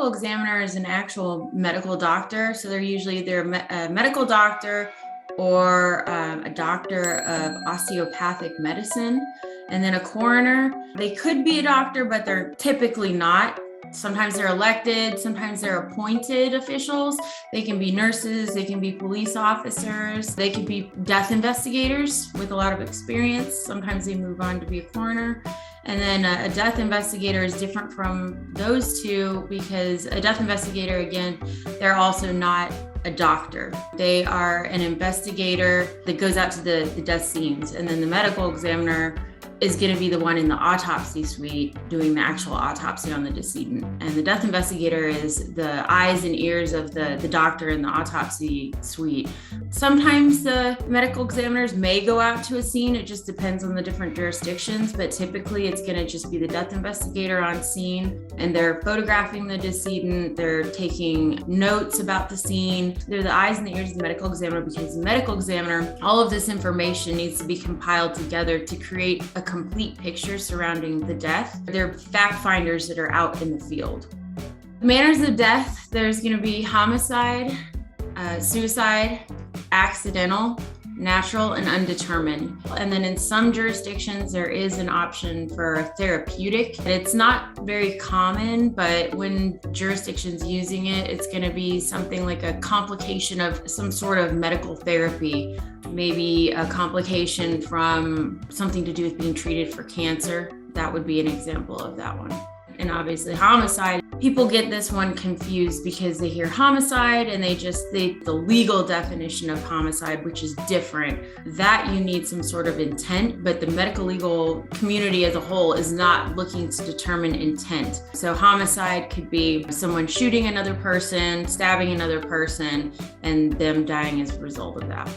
medical examiner is an actual medical doctor. So they're usually either a medical doctor or a doctor of osteopathic medicine. And then a coroner, they could be a doctor, but they're typically not. Sometimes they're elected, sometimes they're appointed officials. They can be nurses, they can be police officers, they can be death investigators with a lot of experience. Sometimes they move on to be a coroner. And then a death investigator is different from those two because a death investigator, again, they're also not a doctor. They are an investigator that goes out to the death scenes. And then the medical examiner is going to be the one in the autopsy suite doing the actual autopsy on the decedent. And the death investigator is the eyes and ears of the doctor in the autopsy suite. Sometimes the medical examiners may go out to a scene. It just depends on the different jurisdictions, but typically it's going to just be the death investigator on scene, and they're photographing the decedent. They're taking notes about the scene. They're the eyes and the ears of the medical examiner because the medical examiner, all of this information needs to be compiled together to create a complete picture surrounding the death. They're fact finders that are out in the field. Manners of death, there's going to be homicide, suicide, accidental, natural, and undetermined. And then in some jurisdictions, there is an option for therapeutic. It's not very common, but when jurisdictions using it, it's going to be something like a complication of some sort of medical therapy, maybe a complication from something to do with being treated for cancer. That would be an example of that one. And obviously homicide, people get this one confused because they hear homicide and the legal definition of homicide, which is different, that you need some sort of intent, but the medical legal community as a whole is not looking to determine intent. So homicide could be someone shooting another person, stabbing another person, and them dying as a result of that.